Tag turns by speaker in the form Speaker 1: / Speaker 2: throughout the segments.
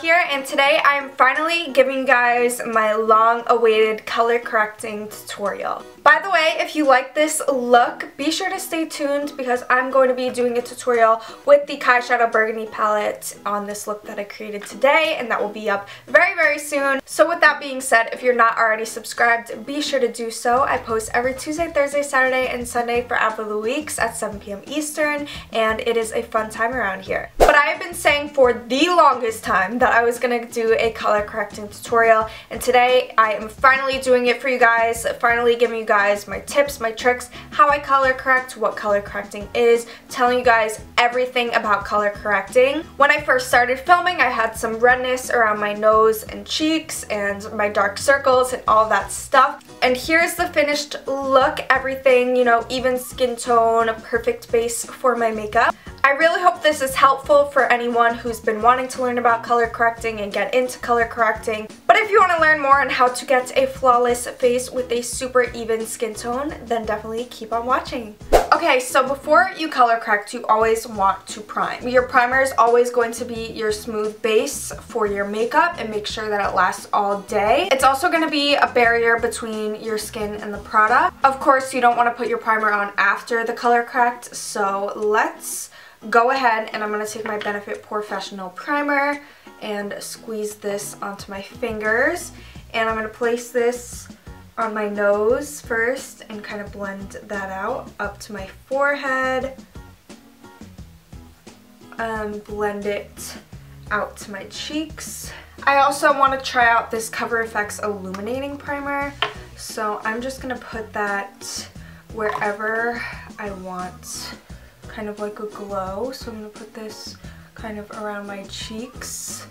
Speaker 1: here, and today I'm finally giving you guys my long-awaited color correcting tutorial. By the way, if you like this look, be sure to stay tuned because I'm going to be doing a tutorial with the Eyeshadow Burgundy palette on this look that I created today, and that will be up very, very soon. So with that being said, if you're not already subscribed, be sure to do so. I post every Tuesday, Thursday, Saturday, and Sunday for Apple of the Weeks at 7 p.m. Eastern, and it is a fun time around here. But I have been saying for the longest time that I was going to do a color correcting tutorial, and today I am finally doing it for you guys, finally giving you guys my tips, my tricks, how I color correct, what color correcting is, telling you guys everything about color correcting. When I first started filming, I had some redness around my nose and cheeks and my dark circles and all that stuff. And here's the finished look, everything, you know, even skin tone, perfect base for my makeup. I really hope this is helpful for anyone who's been wanting to learn about color correcting and get into color correcting. But if you want to learn more on how to get a flawless face with a super even skin tone, then definitely keep on watching. Okay, so before you color correct, you always want to prime. Your primer is always going to be your smooth base for your makeup and make sure that it lasts all day. It's also going to be a barrier between your skin and the product. Of course, you don't want to put your primer on after the color correct, so let's go ahead and I'm going to take my Benefit Professional primer and squeeze this onto my fingers, and I'm going to place this on my nose first and kind of blend that out up to my forehead and blend it out to my cheeks. I also want to try out this Cover FX Illuminating Primer, so I'm just going to put that wherever I want kind of like a glow. So I'm going to put this kind of around my cheeks,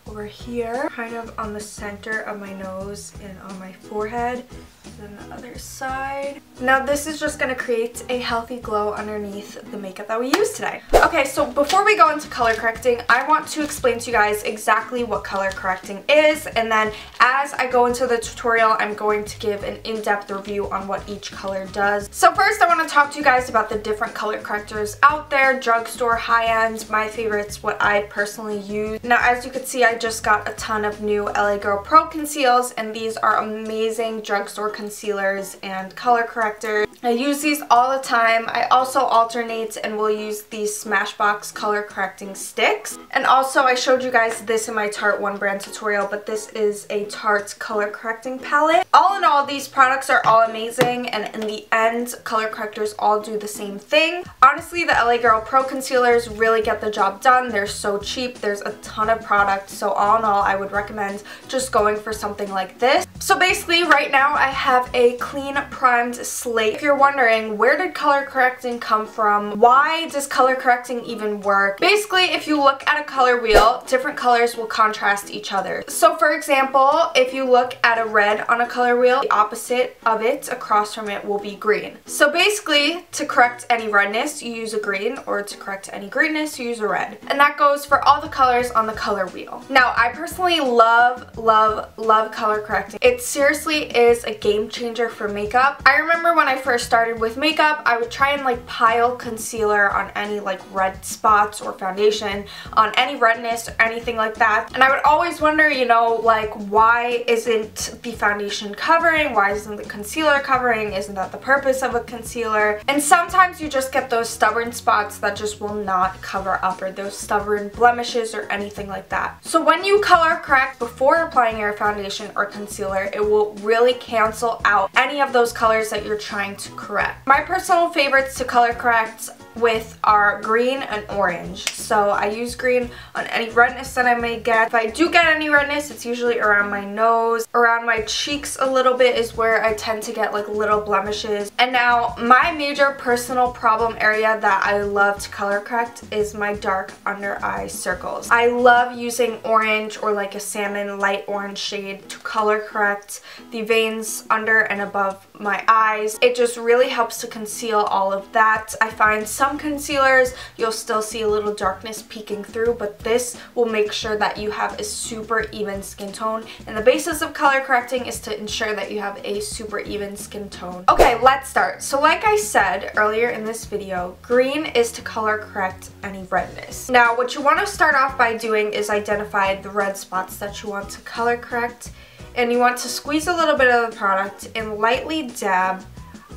Speaker 1: over here, kind of on the center of my nose and on my forehead, and then the other side. Now this is just going to create a healthy glow underneath the makeup that we use today. Okay, so before we go into color correcting, I want to explain to you guys exactly what color correcting is, and then as I go into the tutorial, I'm going to give an in-depth review on what each color does. So first I want to talk to you guys about the different color correctors out there, drugstore, high-end, my favorites, what I personally use. Now as you can see, I just got a ton of new LA Girl Pro Conceals, and these are amazing drugstore concealers and color correctors. I use these all the time. I also alternate and will use these Smashbox color correcting sticks. And also I showed you guys this in my Tarte One Brand tutorial, but this is a Tarte color correcting palette. All in all, these products are all amazing, and in the end, color correctors all do the same thing. Honestly, the LA Girl Pro Concealers really get the job done. They're so cheap. There's a ton of product, so all in all, I would recommend just going for something like this. So basically, right now, I have a clean primed slate. If you're wondering, where did color correcting come from? Why does color correcting even work? Basically, if you look at a color wheel, different colors will contrast each other. So for example, if you look at a red on a color wheel, the opposite of it across from it will be green. So basically, to correct any redness, you use a green, or to correct any greenness, you use a red. And that goes for all the colors on the color wheel. Now, I personally love color correcting. It seriously is a game changer for makeup. I remember when I first started with makeup, I would try and like pile concealer on any like red spots or foundation, on any redness or anything like that. And I would always wonder, you know, like, why isn't the foundation covering? Why isn't the concealer covering? Isn't that the purpose of a concealer? And sometimes you just get those stubborn spots that just will not cover up, or those stubborn blemishes or anything like that. So when you color correct before applying your foundation or concealer, it will really cancel out any of those colors that you're trying to correct. My personal favorites to color correct with are green and orange. So I use green on any redness that I may get. If I do get any redness, it's usually around my nose. Around my cheeks a little bit is where I tend to get like little blemishes. And now my major personal problem area that I love to color correct is my dark under eye circles. I love using orange or like a salmon light orange shade to color correct the veins under and above my eyes. It just really helps to conceal all of that. I find some concealers, you'll still see a little darkness peeking through, but this will make sure that you have a super even skin tone. And the basis of color correcting is to ensure that you have a super even skin tone. Okay, let's start. So like I said earlier in this video, green is to color correct any redness. Now, what you want to start off by doing is identify the red spots that you want to color correct. And you want to squeeze a little bit of the product and lightly dab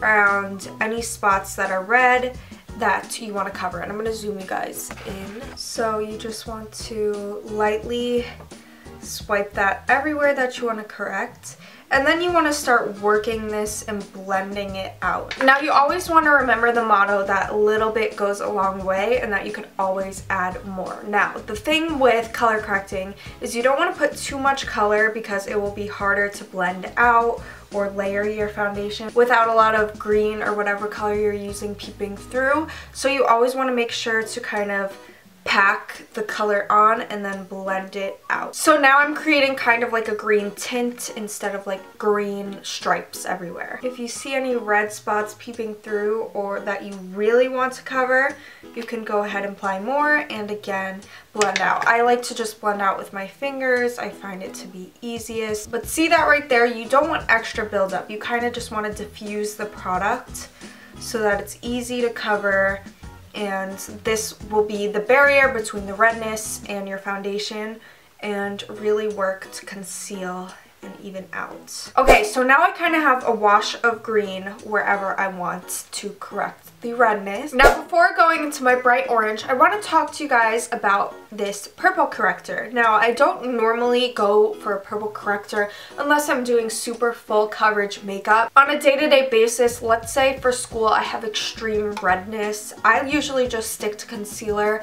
Speaker 1: around any spots that are red that you want to cover. And I'm going to zoom you guys in. So you just want to lightly swipe that everywhere that you want to correct. And then you want to start working this and blending it out. Now you always want to remember the motto that a little bit goes a long way and that you can always add more. Now the thing with color correcting is you don't want to put too much color because it will be harder to blend out or layer your foundation without a lot of green or whatever color you're using peeping through. So you always want to make sure to kind of pack the color on and then blend it out. So now I'm creating kind of like a green tint instead of like green stripes everywhere. If you see any red spots peeping through or that you really want to cover, you can go ahead and apply more and again blend out. I like to just blend out with my fingers. I find it to be easiest. But see that right there? You don't want extra buildup. You kind of just want to diffuse the product so that it's easy to cover. And this will be the barrier between the redness and your foundation and really work to conceal and even out. Okay, so now I kind of have a wash of green wherever I want to correct the redness. Now before going into my bright orange, I want to talk to you guys about this purple corrector. Now I don't normally go for a purple corrector unless I'm doing super full coverage makeup. On a day-to-day basis, let's say for school I have extreme redness, I usually just stick to concealer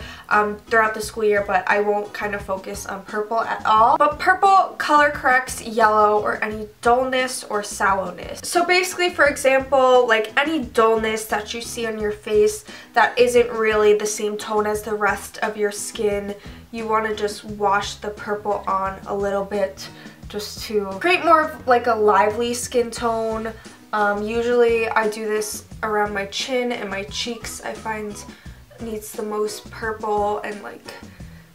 Speaker 1: throughout the school year, but I won't kind of focus on purple at all. But purple color corrects yellow or any dullness or sallowness. So basically, for example, like any dullness that you see on your face that isn't really the same tone as the rest of your skin, you want to just wash the purple on a little bit just to create more of like a lively skin tone. Usually I do this around my chin and my cheeks. I find needs the most purple and like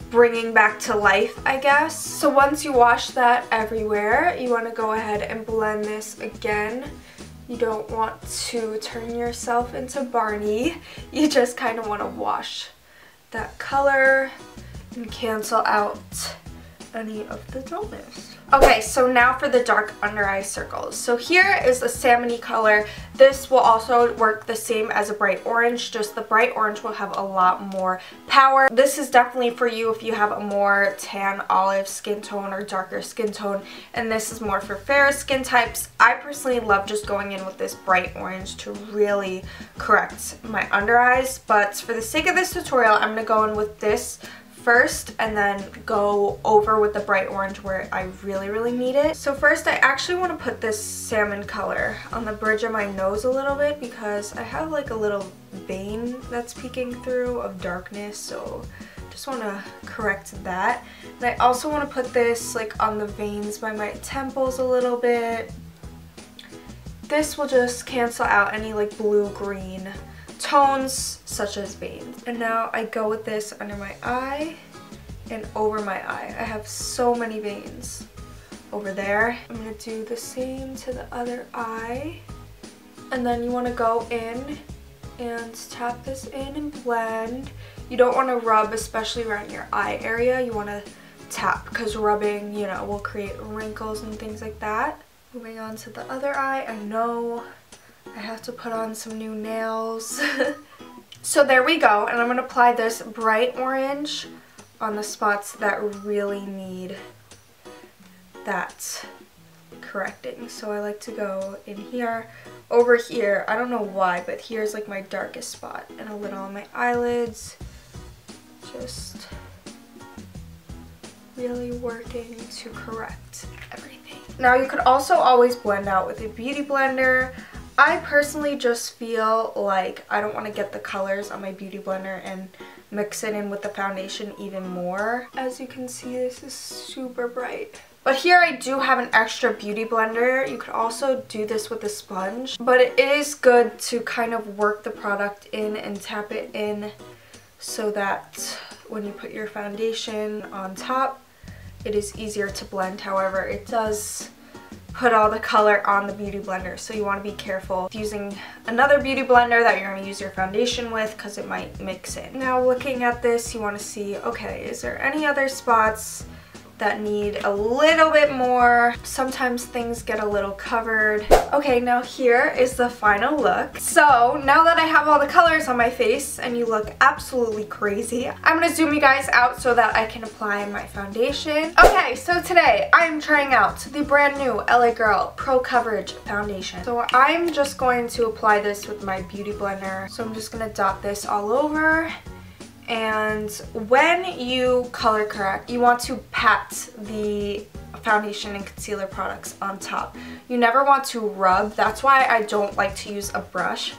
Speaker 1: bringing back to life, I guess. So once you wash that everywhere, you want to go ahead and blend this again. You don't want to turn yourself into Barney. You just kind of want to wash that color and cancel out any of the dullness. Okay, so now for the dark under eye circles. So here is a salmony color. This will also work the same as a bright orange, just the bright orange will have a lot more power. This is definitely for you if you have a more tan olive skin tone or darker skin tone, and this is more for fairer skin types. I personally love just going in with this bright orange to really correct my under eyes, but for the sake of this tutorial, I'm going to go in with this first and then go over with the bright orange where I really need it. So first I actually want to put this salmon color on the bridge of my nose a little bit because I have like a little vein that's peeking through of darkness, so just want to correct that. And I also want to put this like on the veins by my temples a little bit. This will just cancel out any like blue-green tones such as veins. And now I go with this under my eye and over my eye. I have so many veins over there. I'm going to do the same to the other eye. And then you want to go in and tap this in and blend. You don't want to rub, especially around your eye area. You want to tap because rubbing, you know, will create wrinkles and things like that. Moving on to the other eye. I know I have to put on some new nails. So there we go, and I'm going to apply this bright orange on the spots that really need that correcting. So I like to go in here, over here, I don't know why, but here's like my darkest spot, and a little on my eyelids. Just really working to correct everything. Now you could also always blend out with a beauty blender. I personally just feel like I don't want to get the colors on my beauty blender and mix it in with the foundation even more. As you can see, this is super bright. But here I do have an extra beauty blender. You could also do this with a sponge, but it is good to kind of work the product in and tap it in so that when you put your foundation on top, it is easier to blend. However, it does put all the color on the beauty blender, so you want to be careful using another beauty blender that you're going to use your foundation with because it might mix in. Now looking at this, you want to see, okay, is there any other spots that need a little bit more? Sometimes things get a little covered. Okay, now here is the final look. So now that I have all the colors on my face and you look absolutely crazy, I'm gonna zoom you guys out so that I can apply my foundation. Okay, so today I'm trying out the brand new LA Girl Pro Coverage Foundation. So I'm just going to apply this with my beauty blender. So I'm just gonna dot this all over. And when you color correct, you want to pat the foundation and concealer products on top. You never want to rub. That's why I don't like to use a brush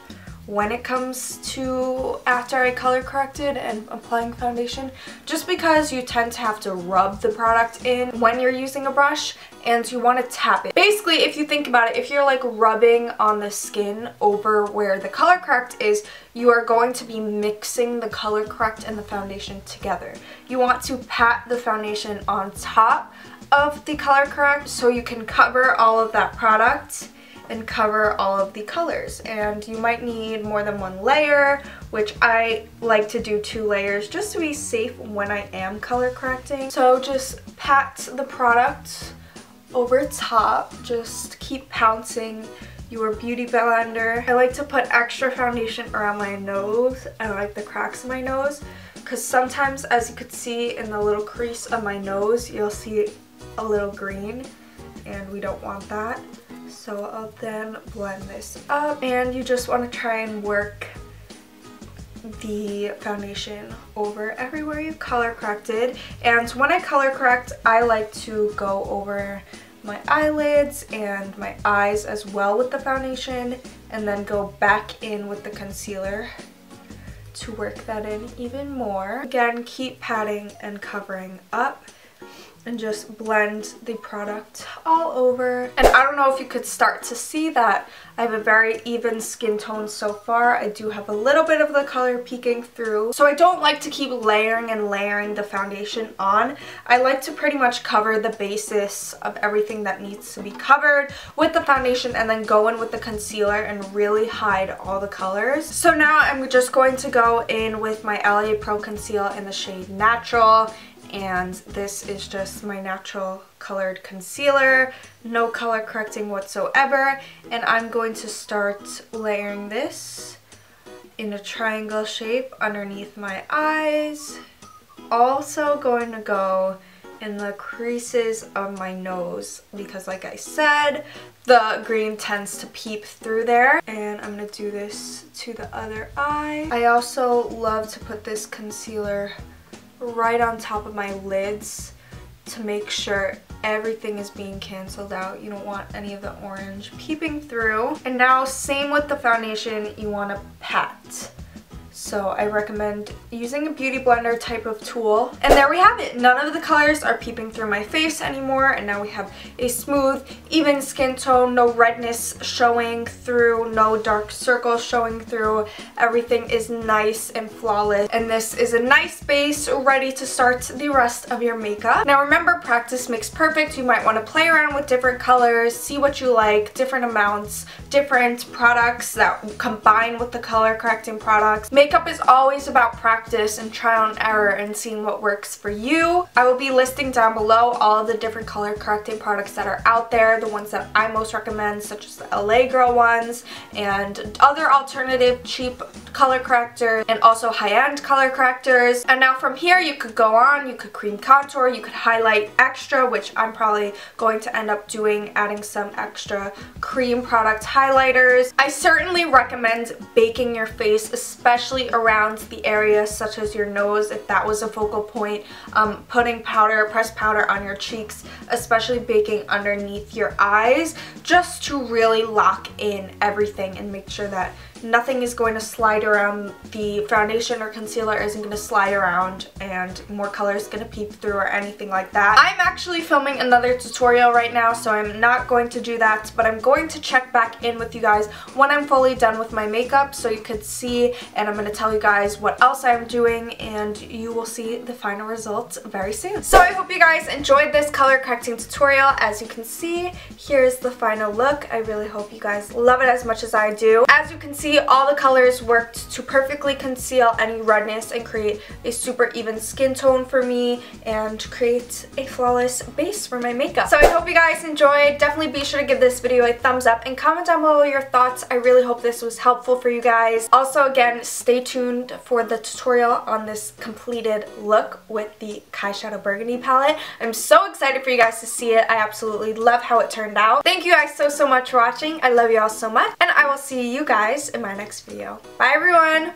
Speaker 1: when it comes to after I color corrected and applying foundation, just because you tend to have to rub the product in when you're using a brush and you want to tap it. Basically, if you think about it, if you're like rubbing on the skin over where the color correct is, you are going to be mixing the color correct and the foundation together. You want to pat the foundation on top of the color correct so you can cover all of that product and cover all of the colors. And you might need more than one layer, which I like to do 2 layers just to be safe when I am color correcting. So just pat the product over top, just keep pouncing your beauty blender. I like to put extra foundation around my nose and like the cracks in my nose, because sometimes, as you could see in the little crease of my nose, you'll see a little green and we don't want that. So I'll then blend this up, and you just want to try and work the foundation over everywhere you've color corrected. And when I color correct, I like to go over my eyelids and my eyes as well with the foundation, and then go back in with the concealer to work that in even more. Again, keep patting and covering up and just blend the product all over. And I don't know if you could start to see that I have a very even skin tone so far. I do have a little bit of the color peeking through. So I don't like to keep layering and layering the foundation on. I like to pretty much cover the basis of everything that needs to be covered with the foundation, and then go in with the concealer and really hide all the colors. So now I'm just going to go in with my LA Pro Conceal in the shade Natural. And this is just my natural colored concealer, no color correcting whatsoever. And I'm going to start layering this in a triangle shape underneath my eyes. Also going to go in the creases of my nose, because like I said, the green tends to peep through there. And I'm going to do this to the other eye. I also love to put this concealer right on top of my lids to make sure everything is being canceled out. You don't want any of the orange peeping through. And now same with the foundation, you want to pat. So I recommend using a beauty blender type of tool. And there we have it. None of the colors are peeping through my face anymore. And now we have a smooth, even skin tone, no redness showing through, no dark circles showing through. Everything is nice and flawless. And this is a nice base ready to start the rest of your makeup. Now remember, practice makes perfect. You might want to play around with different colors, see what you like, different amounts, different products that combine with the color correcting products. Makeup is always about practice and trial and error and seeing what works for you. I will be listing down below all of the different color correcting products that are out there, the ones that I most recommend, such as the LA Girl ones and other alternative cheap color correctors, and also high-end color correctors. And now from here you could go on, you could cream contour, you could highlight extra, which I'm probably going to end up doing, adding some extra cream product highlighters. I certainly recommend baking your face, especially around the areas such as your nose, if that was a focal point. Putting powder, pressed powder on your cheeks, especially baking underneath your eyes, just to really lock in everything and make sure that nothing is going to slide around. The foundation or concealer isn't going to slide around and more color is going to peep through or anything like that. I'm actually filming another tutorial right now, so I'm not going to do that, but I'm going to check back in with you guys when I'm fully done with my makeup so you could see, and I'm going to tell you guys what else I'm doing, and you will see the final results very soon. So I hope you guys enjoyed this color correcting tutorial. As you can see, here's the final look. I really hope you guys love it as much as I do. As you can see, all the colors worked to perfectly conceal any redness and create a super even skin tone for me and create a flawless base for my makeup. So I hope you guys enjoyed. Definitely be sure to give this video a thumbs up and comment down below your thoughts. I really hope this was helpful for you guys. Also, again, stay tuned for the tutorial on this completed look with the eyeshadow burgundy palette. I'm so excited for you guys to see it. I absolutely love how it turned out. Thank you guys so much for watching. I love you all so much, and I will see you guys in my next video. Bye everyone!